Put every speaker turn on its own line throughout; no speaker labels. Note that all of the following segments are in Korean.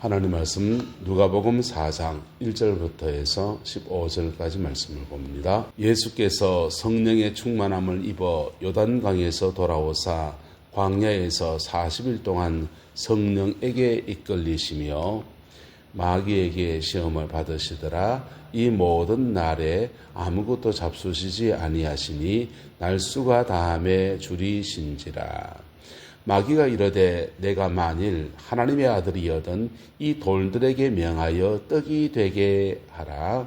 하나님 말씀 누가복음 4장 1절부터 해서 15절까지 말씀을 봅니다. 예수께서 성령의 충만함을 입어 요단강에서 돌아오사 광야에서 40일 동안 성령에게 이끌리시며 마귀에게 시험을 받으시더라. 이 모든 날에 아무것도 잡수시지 아니하시니 날수가 다함에 줄이신지라. 마귀가 이르되 내가 만일 하나님의 아들이여든 이 돌들에게 명하여 떡이 되게 하라.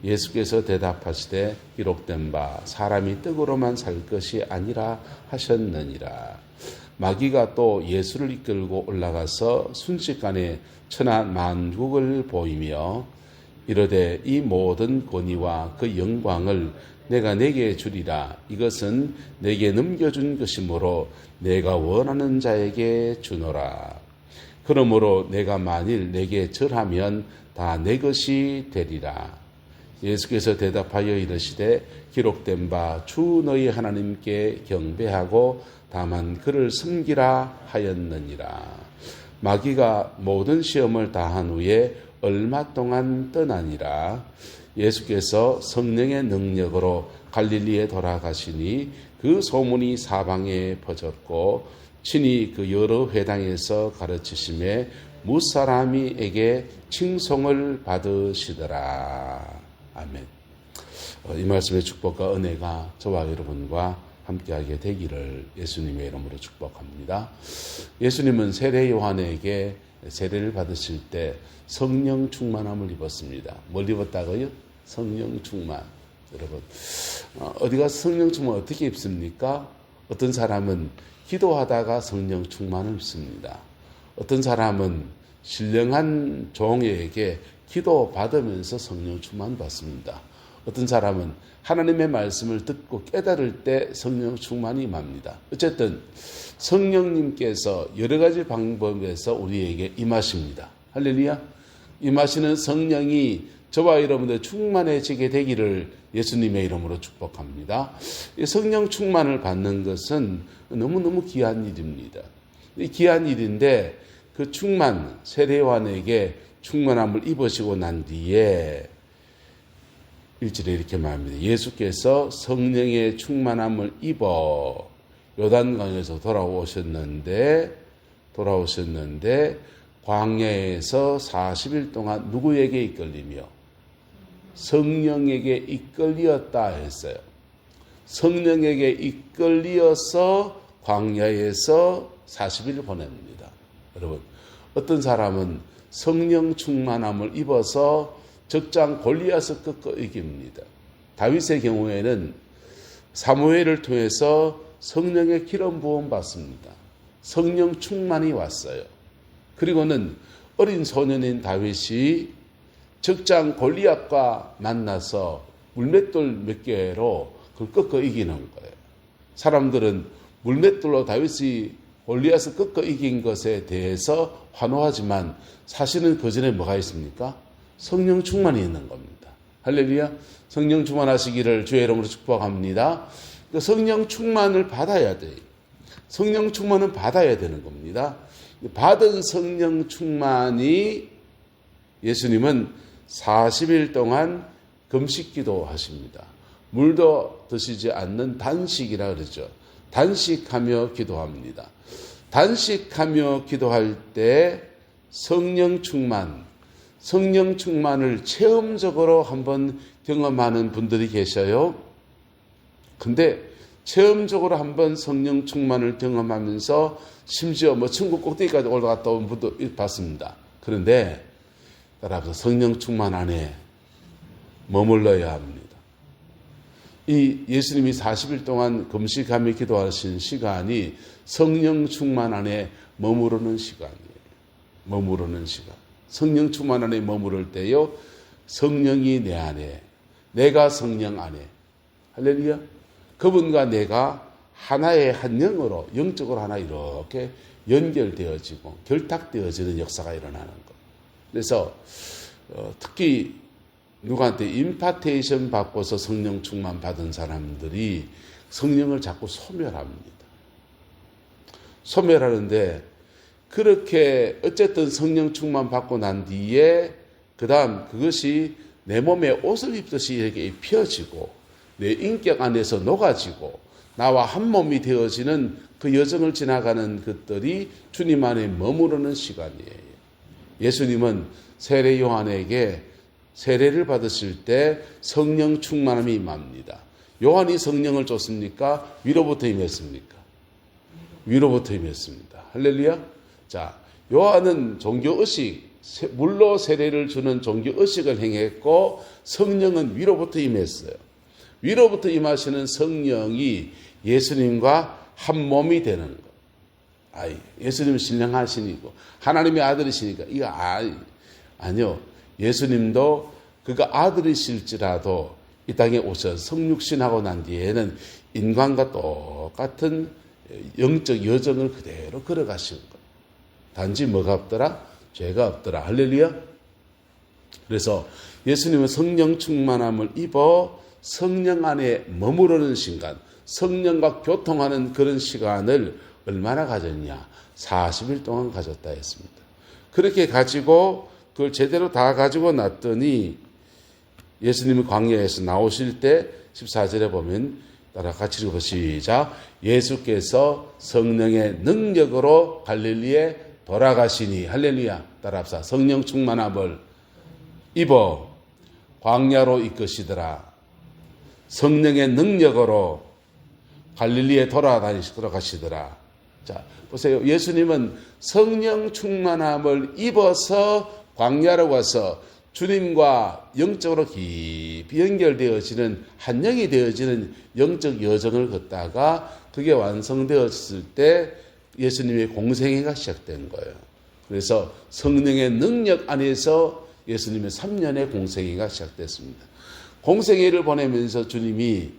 예수께서 대답하시되 기록된 바 사람이 떡으로만 살 것이 아니라 하셨느니라. 마귀가 또 예수를 이끌고 올라가서 순식간에 천하 만국을 보이며 이르되 이 모든 권위와 그 영광을 내가 내게 주리라. 이것은 내게 넘겨준 것이므로 내가 원하는 자에게 주노라. 그러므로 내가 만일 내게 절하면 다 내 것이 되리라. 예수께서 대답하여 이르시되 기록된 바 주 너희 하나님께 경배하고 다만 그를 섬기라 하였느니라. 마귀가 모든 시험을 다한 후에 얼마 동안 떠나니라. 예수께서 성령의 능력으로 갈릴리에 돌아가시니 그 소문이 사방에 퍼졌고 친히 그 여러 회당에서 가르치심에 무사람이에게 칭송을 받으시더라. 아멘. 이 말씀의 축복과 은혜가 저와 여러분과 함께하게 되기를 예수님의 이름으로 축복합니다. 예수님은 세례 요한에게 세례를 받으실 때 성령 충만함을 입었습니다. 뭘 입었다고요? 성령 충만. 여러분, 어디가 성령 충만 어떻게 입습니까? 어떤 사람은 기도하다가 성령 충만을 입습니다. 어떤 사람은 신령한 종에게 기도 받으면서 성령 충만 받습니다. 어떤 사람은 하나님의 말씀을 듣고 깨달을 때 성령 충만이 임합니다. 어쨌든 성령님께서 여러 가지 방법에서 우리에게 임하십니다. 할렐루야. 임하시는 성령이 저와 여러분들 충만해지게 되기를 예수님의 이름으로 축복합니다. 성령 충만을 받는 것은 너무너무 귀한 일입니다. 귀한 일인데 그 충만, 세례요한에게 충만함을 입으시고 난 뒤에 1절에 이렇게 말합니다. 예수께서 성령의 충만함을 입어 요단강에서 돌아오셨는데 광야에서 40일 동안 누구에게 이끌리며 성령에게 이끌리었다 했어요. 성령에게 이끌리어서 광야에서 40일 보냅니다. 여러분, 어떤 사람은 성령 충만함을 입어서 적장 골리앗을 꺾어 이깁니다. 다윗의 경우에는 사무엘을 통해서 성령의 기름 부음 받습니다. 성령 충만이 왔어요. 그리고는 어린 소년인 다윗이 적장 골리앗과 만나서 물맷돌 몇 개로 그걸 꺾어 이기는 거예요. 사람들은 물맷돌로 다윗이 골리앗을 꺾어 이긴 것에 대해서 환호하지만 사실은 그 전에 뭐가 있습니까? 성령 충만이 있는 겁니다. 할렐루야. 성령 충만하시기를 주의 이름으로 축복합니다. 성령 충만을 받아야 돼요. 성령 충만은 받아야 되는 겁니다. 받은 성령 충만이 예수님은 40일 동안 금식기도 하십니다. 물도 드시지 않는 단식이라 그러죠. 단식하며 기도합니다. 단식하며 기도할 때 성령 충만을 체험적으로 한번 경험하는 분들이 계셔요. 근데 체험적으로 한번 성령 충만을 경험하면서 심지어 천국 꼭대기까지 올라갔다 온 분도 봤습니다. 그런데 여러분, 성령 충만 안에 머물러야 합니다. 이 예수님이 40일 동안 금식하며 기도하신 시간이 성령 충만 안에 머무르는 시간이에요. 머무르는 시간. 성령 충만 안에 머무를 때요, 성령이 내 안에, 내가 성령 안에, 할렐루야. 그분과 내가 하나의 한 영으로, 영적으로 하나 이렇게 연결되어지고 결탁되어지는 역사가 일어나는 것. 그래서 특히 누구한테 임파테이션 받고서 성령 충만 받은 그렇게 어쨌든 성령 충만 받고 난 뒤에 그 다음 그것이 내 몸에 옷을 입듯이 이렇게 입혀지고 내 인격 안에서 녹아지고 나와 한 몸이 되어지는 그 여정을 지나가는 것들이 주님 안에 머무르는 시간이에요. 예수님은 세례 요한에게 세례를 받으실 때 성령 충만함이 임합니다. 요한이 성령을 줬습니까? 위로부터 임했습니까? 위로부터 임했습니다. 할렐루야. 자, 요한은 종교의식, 물로 세례를 주는 종교의식을 행했고 성령은 위로부터 임했어요. 위로부터 임하시는 성령이 예수님과 한 몸이 되는 것. 예수님은 신령하시니고 하나님의 아들이시니까 이거 아니요. 예수님도 그가 아들이실지라도 이 땅에 오셔서 성육신하고 난 뒤에는 인간과 똑같은 영적 여정을 그대로 걸어가신 것. 단지 뭐가 없더라? 죄가 없더라. 할렐루야. 그래서 예수님은 성령 충만함을 입어 성령 안에 머무르는 시간, 성령과 교통하는 그런 시간을 얼마나 가졌냐? 40일 동안 가졌다 했습니다. 그렇게 가지고 그걸 제대로 다 가지고 났더니 예수님이 광야에서 나오실 때 14절에 보면 따라 같이 읽어 시작. 예수께서 성령의 능력으로 갈릴리에 돌아가시니 할렐루야. 따라합시다. 성령 충만함을 입어 광야로 이끄시더라. 성령의 능력으로 갈릴리에 돌아가시더라. 자, 보세요. 예수님은 성령 충만함을 입어서 광야로 가서 주님과 영적으로 깊이 연결되어지는 한 영이 되어지는 영적 여정을 걷다가 그게 완성되었을 때 예수님의 공생애가 시작된 거예요. 그래서 성령의 능력 안에서 예수님의 3년의 공생애가 시작됐습니다. 공생애를 보내면서 주님이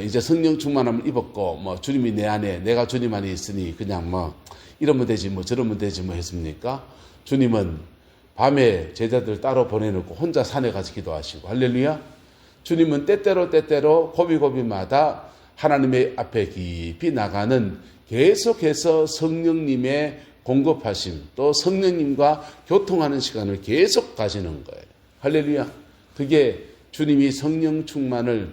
이제 성령 충만함을 입었고 주님이 내 안에 내가 주님 안에 있으니 그냥 이러면 되지 저러면 되지 했습니까? 주님은 밤에 제자들 따로 보내놓고 혼자 산에 가서 기도하시고 할렐루야. 주님은 때때로 고비고비마다 하나님의 앞에 깊이 나가는 계속해서 성령님의 공급하심 또 성령님과 교통하는 시간을 계속 가지는 거예요. 할렐루야. 그게 주님이 성령 충만을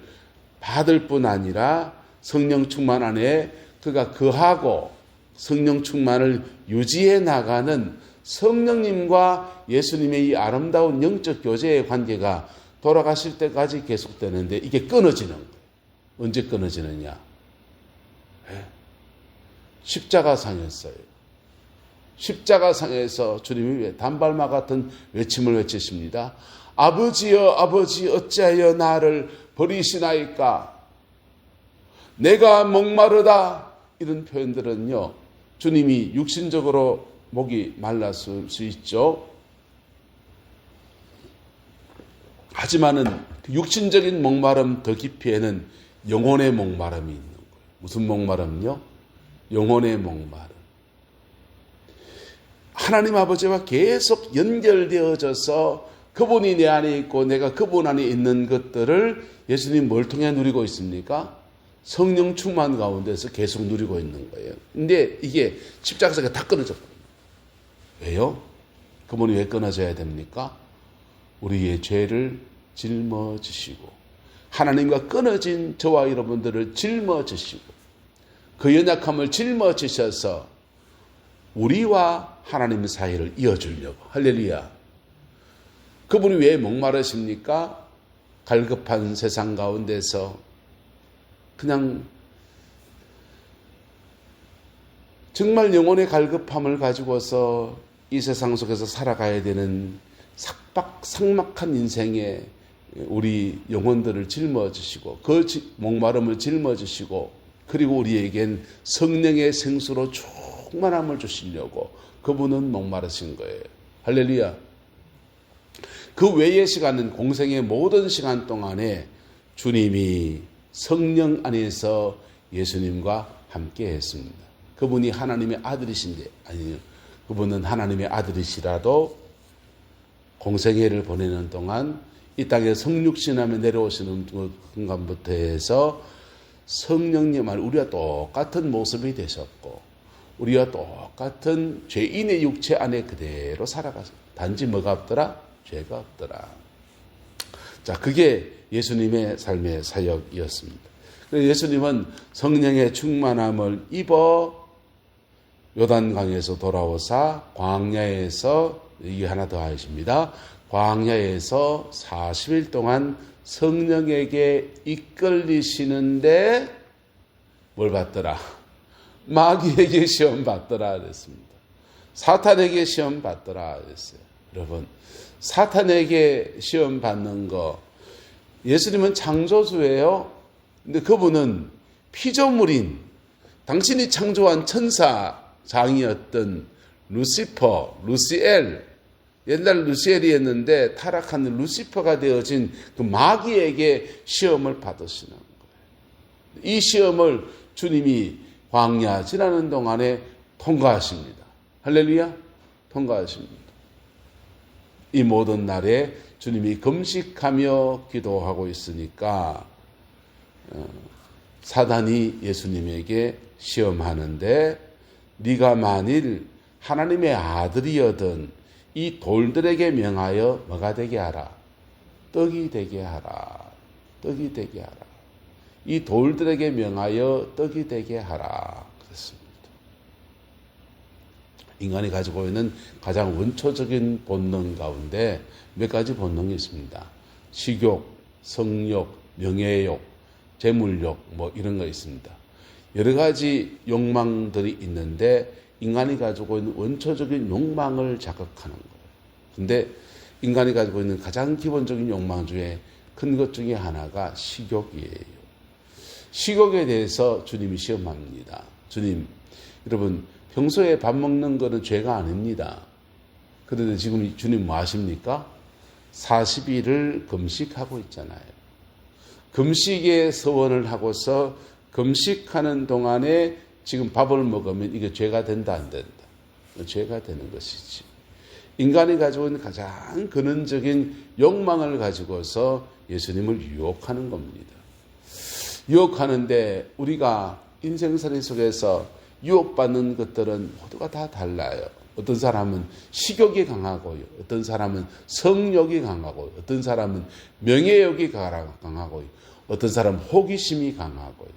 받을 뿐 아니라 성령 충만 안에 그가 거하고 성령 충만을 유지해 나가는 성령님과 예수님의 이 아름다운 영적 교제의 관계가 돌아가실 때까지 계속되는데 이게 끊어지는 거예요. 언제 끊어지느냐? 십자가상이었어요. 십자가상에서 주님이 왜 단발마 같은 외침을 외치십니다. 아버지여 아버지 어찌하여 나를 버리시나이까? 내가 목마르다. 이런 표현들은요. 주님이 육신적으로 목이 말랐을 수 있죠. 하지만은 그 육신적인 목마름 더 깊이에는 영혼의 목마름이 있는 거예요. 무슨 목마름요? 영혼의 목마름. 하나님 아버지와 계속 연결되어져서 그분이 내 안에 있고 내가 그분 안에 있는 것들을 예수님 뭘 통해 누리고 있습니까? 성령 충만 가운데서 계속 누리고 있는 거예요. 근데 이게 십자가에서 다 끊어졌거든요. 왜요? 그분이 왜 끊어져야 됩니까? 우리의 죄를 짊어지시고 하나님과 끊어진 저와 여러분들을 짊어지시고 그 연약함을 짊어지셔서 우리와 하나님 사이를 이어주려고. 할렐루야. 그분이 왜 목마르십니까? 갈급한 세상 가운데서 그냥 정말 영혼의 갈급함을 가지고서 이 세상 속에서 살아가야 되는 삭막한 인생에 우리 영혼들을 짊어지시고 그 목마름을 짊어지시고 그리고 우리에겐 성령의 생수로 충만함을 주시려고 그분은 목마르신 거예요. 할렐루야. 그 외의 시간은 공생의 모든 시간 동안에 주님이 성령 안에서 예수님과 함께 했습니다. 그분이 하나님의 아들이신데 아니요. 그분은 하나님의 아들이시라도 공생애를 보내는 동안 이 땅에 성육신하며 내려오시는 순간부터 해서 성령님 안에 우리와 똑같은 모습이 되셨고 우리와 똑같은 죄인의 육체 안에 그대로 살아가서 단지 뭐가 없더라? 죄가 없더라. 자, 그게 예수님의 삶의 사역이었습니다. 그래서 예수님은 성령의 충만함을 입어 요단강에서 돌아오사 광야에서, 이게 하나 더 하십니다. 광야에서 40일 동안 성령에게 이끌리시는데 뭘 받더라? 마귀에게 시험 받더라 그랬습니다. 사탄에게 시험 받더라 그랬어요. 여러분, 사탄에게 시험 받는 거, 예수님은 창조주예요. 근데 그분은 피조물인, 당신이 창조한 천사장이었던 루시퍼, 루시엘, 옛날 루시엘이었는데 타락한 루시퍼가 되어진 그 마귀에게 시험을 받으시는 거예요. 이 시험을 주님이 광야 지나는 동안에 통과하십니다. 할렐루야, 통과하십니다. 이 모든 날에 주님이 금식하며 기도하고 있으니까 사단이 예수님에게 시험하는데, 네가 만일 하나님의 아들이여든 이 돌들에게 명하여 뭐가 되게 하라? 떡이 되게 하라. 떡이 되게 하라. 이 돌들에게 명하여 떡이 되게 하라. 그랬습니다. 인간이 가지고 있는 가장 원초적인 본능 가운데 몇 가지 본능이 있습니다. 식욕, 성욕, 명예욕, 재물욕, 뭐 이런 거 있습니다. 여러 가지 욕망들이 있는데 인간이 가지고 있는 원초적인 욕망을 자극하는 거예요. 근데 인간이 가지고 있는 가장 기본적인 욕망 중에 큰 것 중에 하나가 식욕이에요. 식욕에 대해서 주님이 시험합니다. 주님, 여러분, 평소에 밥 먹는 거는 죄가 아닙니다. 그런데 지금 주님 뭐 하십니까? 40일을 금식하고 있잖아요. 금식의 서원을 하고서 금식하는 동안에 지금 밥을 먹으면 이게 죄가 된다, 안 된다? 죄가 되는 것이지. 인간이 가지고 있는 가장 근원적인 욕망을 가지고서 예수님을 유혹하는 겁니다. 유혹하는데 우리가 인생살이 속에서 유혹받는 것들은 모두가 다 달라요. 어떤 사람은 식욕이 강하고요. 어떤 사람은 성욕이 강하고요. 어떤 사람은 명예욕이 강하고요. 어떤 사람은 호기심이 강하고요.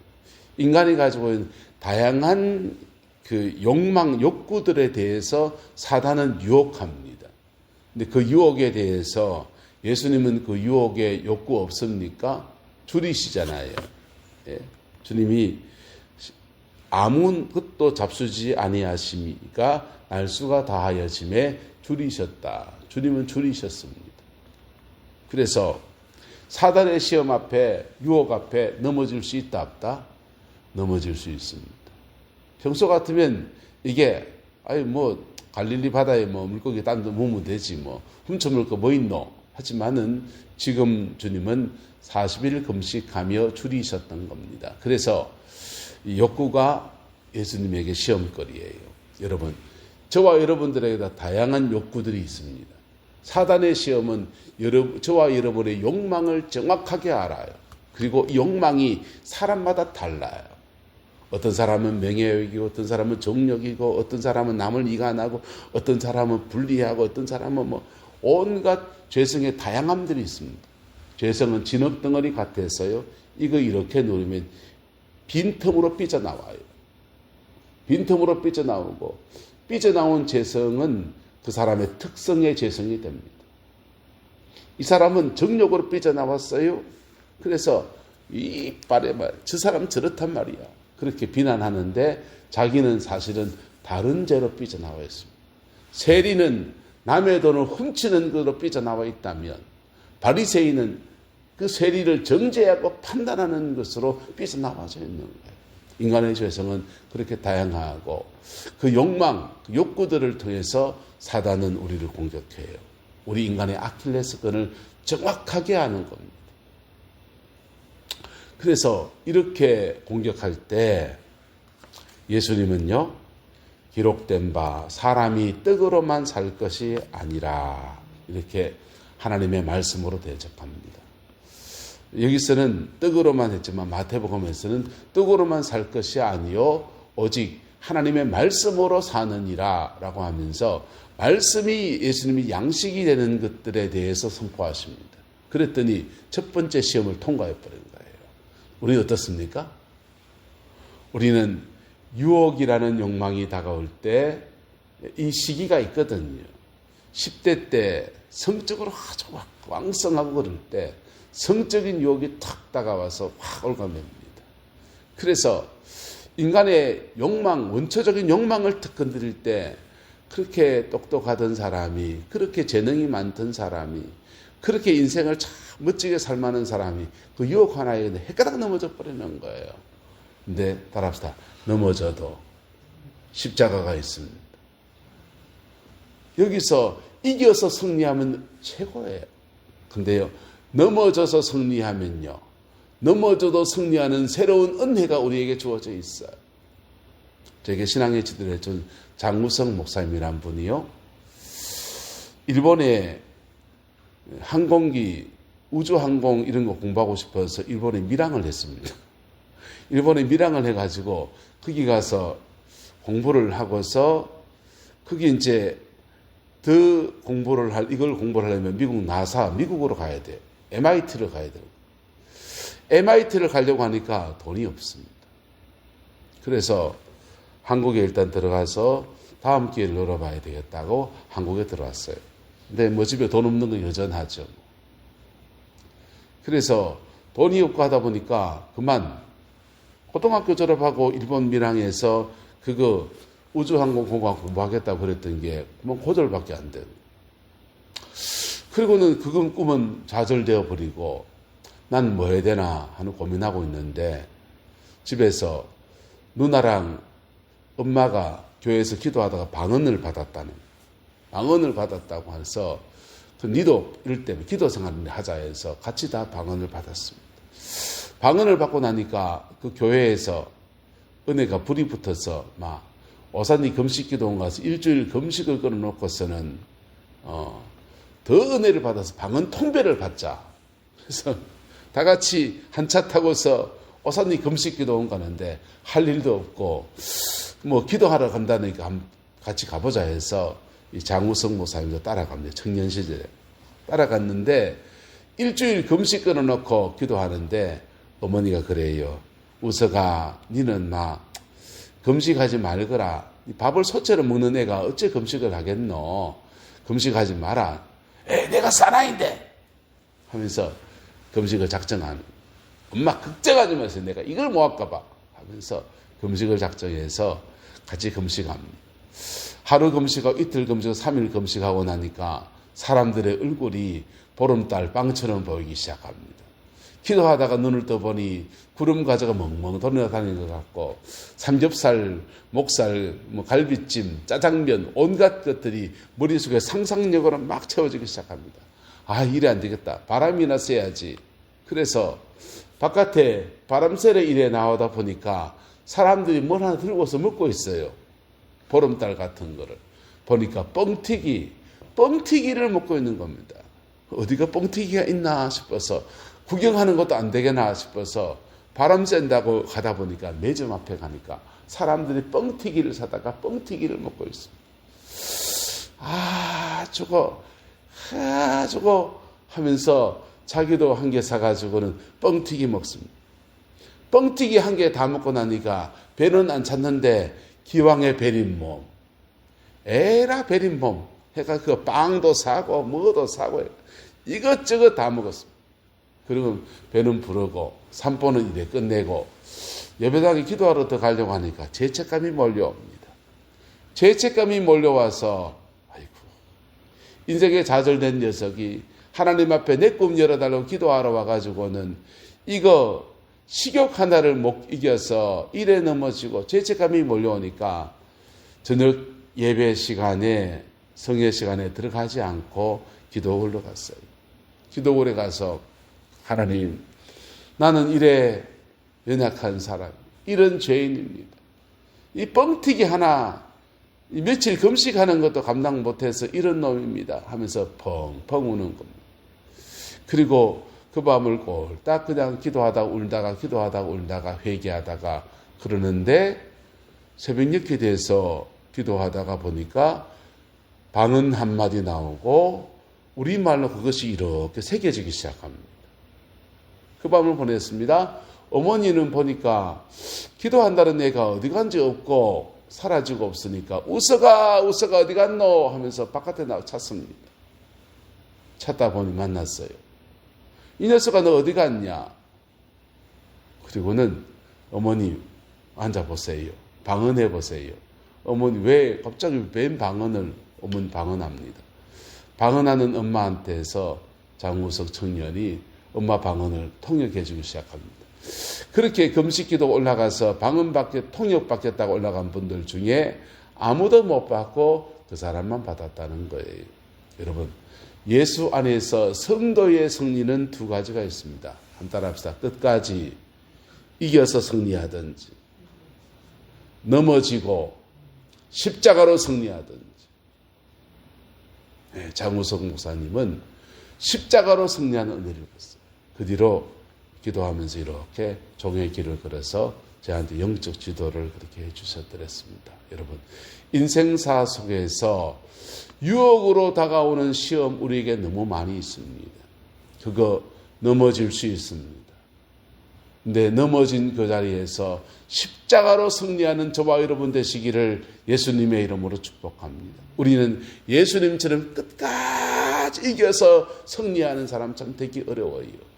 인간이 가지고 있는 다양한 그 욕망, 욕구들에 대해서 사단은 유혹합니다. 근데 그 유혹에 대해서 예수님은 그 유혹에 욕구 없습니까? 줄이시잖아요. 예. 주님이 아무 것도 잡수지 아니하심이가 날수가 다하여짐에 줄이셨다. 주님은 줄이셨습니다. 그래서 사단의 시험 앞에, 유혹 앞에 넘어질 수 있다 없다? 넘어질 수 있습니다. 평소 같으면 이게 갈릴리 바다에 물고기 딴 데 모으면 되지 훔쳐먹을 거 뭐 있노? 하지만은 지금 주님은 40일 금식하며 줄이셨던 겁니다. 그래서 이 욕구가 예수님에게 시험거리예요. 여러분, 저와 여러분들에게 다양한 욕구들이 있습니다. 사단의 시험은 저와 여러분의 욕망을 정확하게 알아요. 그리고 이 욕망이 사람마다 달라요. 어떤 사람은 명예욕이고, 어떤 사람은 정욕이고, 어떤 사람은 남을 이간하고, 어떤 사람은 분리하고, 어떤 사람은 온갖 죄성의 다양함들이 있습니다. 죄성은 진흙덩어리 같아서요, 이거 이렇게 누르면 빈틈으로 삐져나와요. 빈틈으로 삐져나오고, 삐져나온 죄성은 그 사람의 특성의 죄성이 됩니다. 이 사람은 정욕으로 삐져나왔어요. 그래서 이빨에 저 사람 저렇단 말이야. 그렇게 비난하는데 자기는 사실은 다른 죄로 삐져나와 있습니다. 세리는 남의 돈을 훔치는 것으로 삐져나와 있다면 바리새인은 그 세리를 정죄하고 판단하는 것으로 삐져나와져 있는 거예요. 인간의 죄성은 그렇게 다양하고 그 욕망, 그 욕구들을 통해서 사단은 우리를 공격해요. 우리 인간의 아킬레스건을 정확하게 아는 겁니다. 그래서 이렇게 공격할 때 예수님은요, 기록된 바 사람이 떡으로만 살 것이 아니라 이렇게 하나님의 말씀으로 대접합니다. 여기서는 떡으로만 했지만 마태복음에서는 떡으로만 살 것이 아니요 오직 하나님의 말씀으로 사느니라 라고 하면서 말씀이 예수님이 양식이 되는 것들에 대해서 선포하십니다. 그랬더니 첫 번째 시험을 통과해 버린 거예요. 우리는 어떻습니까? 우리는 유혹이라는 욕망이 다가올 때 이 시기가 있거든요. 10대 때 성적으로 아주 왕성하고 그럴 때 성적인 유혹이 탁 다가와서 확 올가맵니다. 그래서 인간의 욕망, 원초적인 욕망을 탁 건드릴 때 그렇게 똑똑하던 사람이, 그렇게 재능이 많던 사람이, 그렇게 인생을 참 멋지게 살만한 사람이 그 유혹 하나에 헷가닥 넘어져 버리는 거예요. 근데 따라합시다. 넘어져도 십자가가 있습니다. 여기서 이겨서 승리하면 최고예요. 근데요, 넘어져서 승리하면요, 넘어져도 승리하는 새로운 은혜가 우리에게 주어져 있어요. 저에게 신앙의 지도를 해준 장우성 목사님이란 분이요, 일본의 항공기, 우주항공 이런 거 공부하고 싶어서 일본에 밀항을 했습니다. 일본에 밀항을 해가지고 거기 가서 공부를 하고서 거기 이제 이걸 공부를 하려면 미국 나사, 미국으로 가야 돼요. MIT를 가야 돼요. MIT를 가려고 하니까 돈이 없습니다. 그래서 한국에 일단 들어가서 다음 기회를 노려봐야 되겠다고 한국에 들어왔어요. 근데 뭐 집에 돈 없는 건 여전하죠. 그래서 돈이 없고 하다 보니까 그만 고등학교 졸업하고 일본 밀항에서 그거 우주항공공학 공부하겠다고 그랬던 게 그만 고졸밖에 안 돼요. 그리고는 그건 꿈은 좌절되어 버리고 난 뭐 해야 되나 하는 고민하고 있는데 집에서 누나랑 엄마가 교회에서 기도하다가 방언을 받았다고 해서 니도 이럴 때 기도 생활을 하자 해서 같이 다 방언을 받았습니다. 방언을 받고 나니까 그 교회에서 은혜가 불이 붙어서 막 오산리 금식기도원 가서 일주일 금식을 끊어놓고서는 더 은혜를 받아서 방언 통배를 받자. 그래서 다 같이 한 차 타고서 오산리 금식기도원 가는데 할 일도 없고 뭐 기도하러 간다니까 같이 가보자 해서 이 장우성 목사님도 따라갑니다. 청년 시절에 따라갔는데 일주일 금식 끊어놓고 기도하는데 어머니가 그래요. 우서가 니는 막 금식하지 말거라. 밥을 소처럼 먹는 애가 어째 금식을 하겠노. 금식하지 마라. 내가 사나이인데 하면서 금식을 작정하는. 엄마 걱정하지 마세요. 내가 이걸 못 할까 봐 하면서 금식을 작정해서 같이 금식합니다. 하루 금식하고 이틀 금식하고 3일 금식하고 나니까 사람들의 얼굴이 보름달 빵처럼 보이기 시작합니다. 기도하다가 눈을 떠보니 구름 과자가 멍멍 돌아다니는 것 같고 삼겹살, 목살, 갈비찜, 짜장면 온갖 것들이 머릿속에 상상력으로 막 채워지기 시작합니다. 아, 이래 안 되겠다. 바람이나 쐬야지. 그래서 바깥에 바람 쐬러 일에 나오다 보니까 사람들이 뭘 하나 들고서 먹고 있어요. 보름달 같은 거를. 보니까 뻥튀기를 먹고 있는 겁니다. 어디가 뻥튀기가 있나 싶어서 구경하는 것도 안 되겠나 싶어서 바람 쐰다고 가다 보니까 매점 앞에 가니까 사람들이 뻥튀기를 사다가 뻥튀기를 먹고 있습니다. 저거 하면서 자기도 한 개 사가지고는 뻥튀기 먹습니다. 뻥튀기 한 개 다 먹고 나니까 배는 안 찼는데 기왕의 베린 몸. 에라 베린 몸. 해가 그 빵도 사고 뭐도 사고 이것저것 다 먹었습니다. 그리고 배는 부르고 산보는 이래 끝내고 예배당에 기도하러 들어가려고 하니까 죄책감이 몰려옵니다. 죄책감이 몰려와서 아이고 인생에 좌절된 녀석이 하나님 앞에 내 꿈 열어달라고 기도하러 와가지고는 이거 식욕 하나를 못 이겨서 일에 넘어지고 죄책감이 몰려오니까 저녁 예배 시간에 성회 시간에 들어가지 않고 기도홀로 갔어요. 기도홀에 가서 하나님, 나는 이래 연약한 사람, 이런 죄인입니다. 이 뻥튀기 하나, 며칠 금식하는 것도 감당 못해서 이런 놈입니다 하면서 펑펑 우는 겁니다. 그리고 그 밤을 꼴딱 그냥 기도하다가 울다가 회개하다가 그러는데 새벽녘이 돼서 기도하다가 보니까 방언 한마디 나오고 우리말로 그것이 이렇게 새겨지기 시작합니다. 그 밤을 보냈습니다. 어머니는 보니까 기도한다는 애가 어디 간지 없고 사라지고 없으니까 웃어가 어디 갔노 하면서 바깥에 나와 찾습니다. 찾다 보니 만났어요. 이 녀석아 너 어디 갔냐? 그리고는 어머니 앉아보세요. 방언해보세요. 어머니 왜 갑자기 웬 방언을 어머니 방언합니다. 방언하는 엄마한테서 장우석 청년이 엄마 방언을 통역해주기 시작합니다. 그렇게 금식기도 올라가서 방언받게 통역받겠다고 올라간 분들 중에 아무도 못 받고 그 사람만 받았다는 거예요. 여러분 예수 안에서 성도의 승리는 두 가지가 있습니다. 한따라 합시다. 끝까지 이겨서 승리하든지 넘어지고 십자가로 승리하든지. 네, 장우석 목사님은 십자가로 승리하는 은혜를 받았어요. 그 뒤로 기도하면서 이렇게 종의 길을 걸어서 저한테 영적 지도를 그렇게 해주셨더랬습니다. 여러분 인생사 속에서 유혹으로 다가오는 시험 우리에게 너무 많이 있습니다. 그거 넘어질 수 있습니다. 근데 넘어진 그 자리에서 십자가로 승리하는 저와 여러분 되시기를 예수님의 이름으로 축복합니다. 우리는 예수님처럼 끝까지 이겨서 승리하는 사람처럼 되기 어려워요.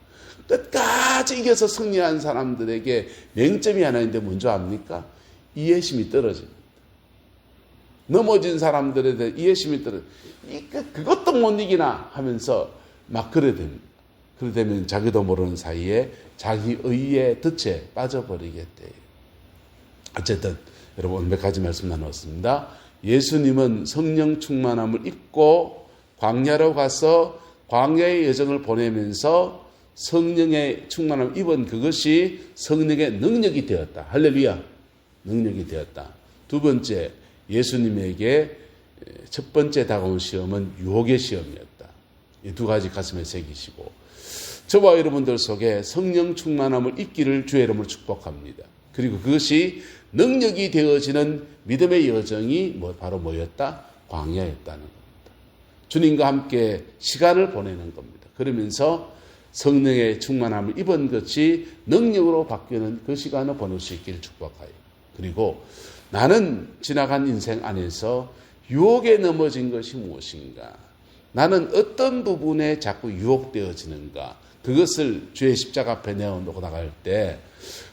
끝까지 이겨서 승리한 사람들에게 맹점이 하나 있는데 뭔지 압니까? 이해심이 떨어집니다. 넘어진 사람들에 대해 이해심이 떨어집니다. 그것도 못 이기나 하면서 막 그래 됩니다. 그래 되면 자기도 모르는 사이에 자기 의의 덫에 빠져버리겠대요. 어쨌든 여러분 몇 가지 말씀 나눴습니다. 예수님은 성령 충만함을 입고 광야로 가서 광야의 여정을 보내면서 성령의 충만함을 입은 그것이 성령의 능력이 되었다. 할렐루야. 능력이 되었다. 두 번째, 예수님에게 첫 번째 다가온 시험은 유혹의 시험이었다. 이 두 가지 가슴에 새기시고 저와 여러분들 속에 성령 충만함을 입기를 주의 이름으로 축복합니다. 그리고 그것이 능력이 되어지는 믿음의 여정이 바로 뭐였다? 광야였다는 겁니다. 주님과 함께 시간을 보내는 겁니다. 그러면서 성령의 충만함을 입은 것이 능력으로 바뀌는 그 시간을 보낼 수 있기를 축복하여. 그리고 나는 지나간 인생 안에서 유혹에 넘어진 것이 무엇인가? 나는 어떤 부분에 자꾸 유혹되어지는가? 그것을 주의 십자가 앞에 내어놓고 나갈 때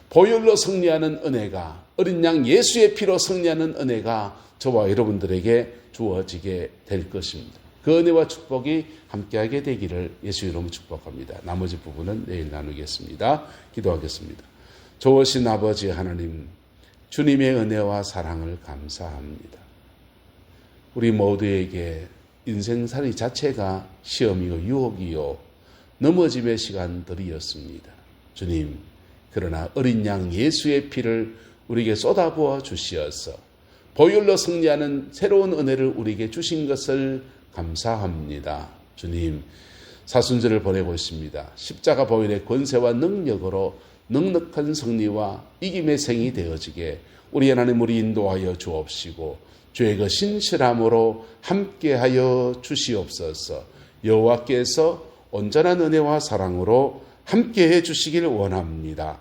보혈로 승리하는 은혜가, 어린 양 예수의 피로 승리하는 은혜가 저와 여러분들에게 주어지게 될 것입니다. 그 은혜와 축복이 함께하게 되기를 예수 이름으로 축복합니다. 나머지 부분은 내일 나누겠습니다. 기도하겠습니다. 좋으신 아버지 하나님, 주님의 은혜와 사랑을 감사합니다. 우리 모두에게 인생살이 자체가 시험이요 유혹이요 넘어짐의 시간들이었습니다. 주님, 그러나 어린 양 예수의 피를 우리에게 쏟아부어 주시어서 보혈로 승리하는 새로운 은혜를 우리에게 주신 것을 감사합니다. 주님, 사순절을 보내고 있습니다. 십자가 보혈의 권세와 능력으로 넉넉한 승리와 이김의 생이 되어지게 우리 하나님 우리 인도하여 주옵시고 주의 그 신실함으로 함께하여 주시옵소서. 여호와께서 온전한 은혜와 사랑으로 함께해 주시길 원합니다.